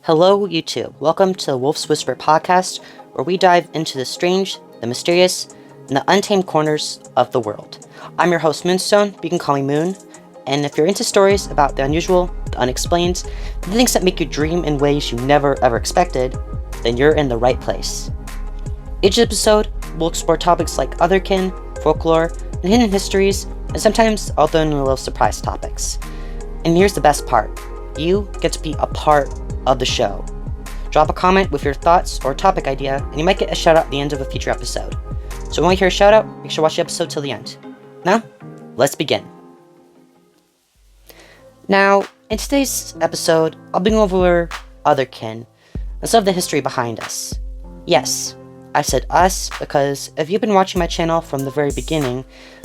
Hello, YouTube. Welcome to the Wolf's Whisper podcast, where we dive into the strange, the mysterious, and the untamed corners of the world. I'm your host, Moonstone, but you can call me Moon. And if you're into stories about the unusual, the unexplained, the things that make you dream in ways you never ever expected, then you're in the right place. Each episode will explore topics like Otherkin, folklore, and hidden histories, and sometimes I'll throw in a little surprise topics. And here's the best part. You get to be a part of the show. Drop a comment with your thoughts or topic idea, and you might get a shout out at the end of a future episode. So when you hear a shout out, make sure to watch the episode till the end. Now, let's begin. Now, in today's episode, I'll be going over Otherkin and some of the history behind us. Yes, I said us because if you've been watching my channel from the very beginning,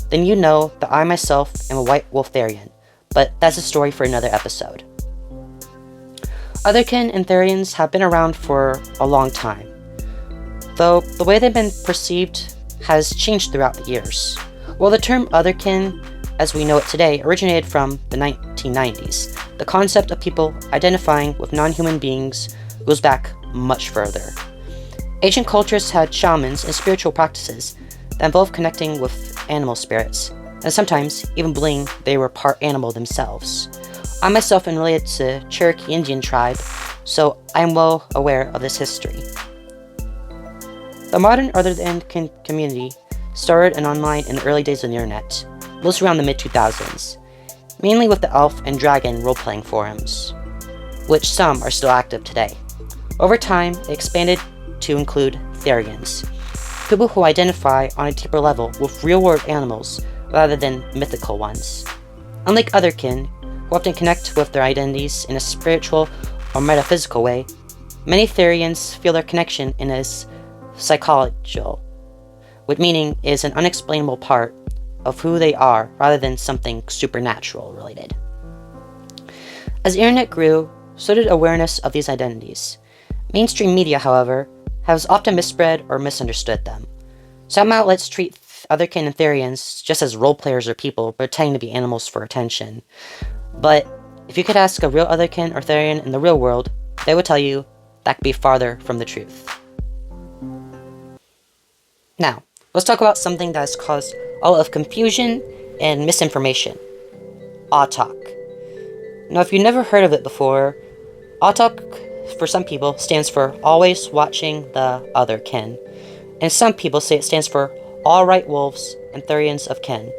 then you know that I myself am a white wolf Therian, but that's a story for another episode. Otherkin and therians have been around for a long time, though the way they've been perceived has changed throughout the years. While the term Otherkin, as we know it today, originated from the 1990s, the concept of people identifying with non-human beings goes back much further. Ancient cultures had shamans and spiritual practices that involved connecting with animal spirits, and sometimes even believing they were part animal themselves. I myself am related to Cherokee Indian tribe, so I am well aware of this history. The modern Otherkin community started and online in the early days of the internet, mostly around the mid-2000s, mainly with the elf and dragon role-playing forums, which some are still active today. Over time, it expanded to include therians, people who identify on a deeper level with real-world animals rather than mythical ones. Unlike Otherkin, who often connect with their identities in a spiritual or metaphysical way, many therians feel their connection in as psychological, with meaning is an unexplainable part of who they are rather than something supernatural related. As the internet grew, so did awareness of these identities. Mainstream media, however, has often misread or misunderstood them. Some outlets treat Otherkin and therians just as role players or people pretending to be animals for attention. But if you could ask a real Otherkin or therian in the real world, they would tell you that could be farther from the truth. Now, let's talk about something that has caused a lot of confusion and misinformation. AWTOK. Now, if you've never heard of it before, AWTOK, for some people, stands for Always Watching the Otherkin, and some people say it stands for All Right Wolves and Therians of Kin.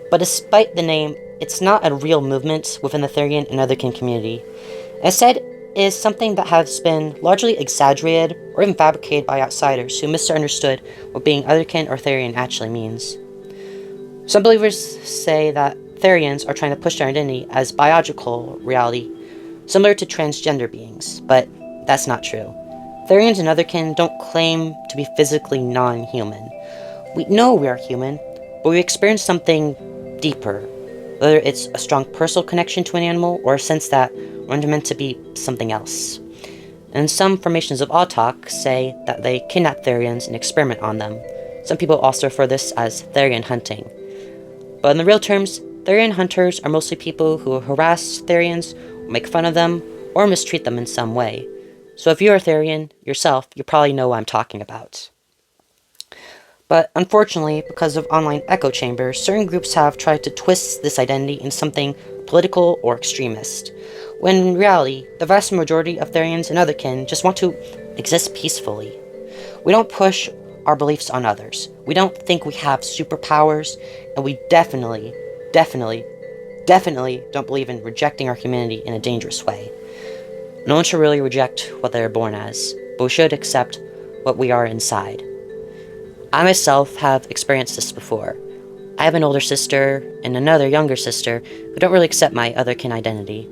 But despite the name, it's not a real movement within the Therian and Otherkin community. Instead, it is something that has been largely exaggerated or even fabricated by outsiders who misunderstood what being Otherkin or Therian actually means. Some believers say that Therians are trying to push their identity as biological reality, similar to transgender beings, but that's not true. Therians and Otherkin don't claim to be physically non-human. We know we are human, but we experience something deeper, whether it's a strong personal connection to an animal or a sense that we're meant to be something else. And some formations of AWTOK say that they kidnap therians and experiment on them. Some people also refer this as therian hunting. But in the real terms, therian hunters are mostly people who harass therians, make fun of them, or mistreat them in some way. So if you're a therian yourself, you probably know what I'm talking about. But unfortunately, because of online echo chambers, certain groups have tried to twist this identity into something political or extremist, when in reality, the vast majority of therians and Otherkin just want to exist peacefully. We don't push our beliefs on others. We don't think we have superpowers, and we definitely don't believe in rejecting our humanity in a dangerous way. No one should really reject what they are born as, but we should accept what we are inside. I myself have experienced this before. I have an older sister and another younger sister who don't really accept my Otherkin identity.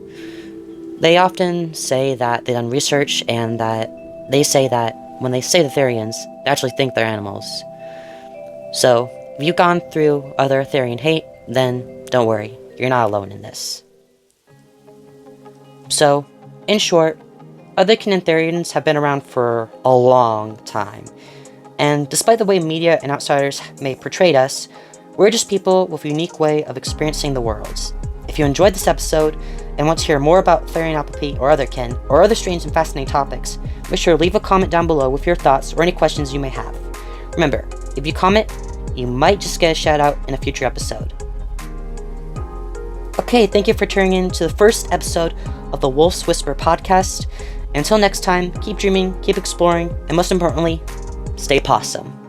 They often say that they've done research and that they say that when they say the therians, they actually think they're animals. So, if you've gone through other therian hate, then don't worry, you're not alone in this. So, in short, Otherkin and therians have been around for a long time. And despite the way media and outsiders may portray us, we're just people with a unique way of experiencing the world. If you enjoyed this episode, and want to hear more about Therian Appleby or Otherkin, or other strange and fascinating topics, make sure to leave a comment down below with your thoughts or any questions you may have. Remember, if you comment, you might just get a shout out in a future episode. Okay, thank you for tuning in to the first episode of the Wolf's Whisper podcast. Until next time, keep dreaming, keep exploring, and most importantly, stay possum.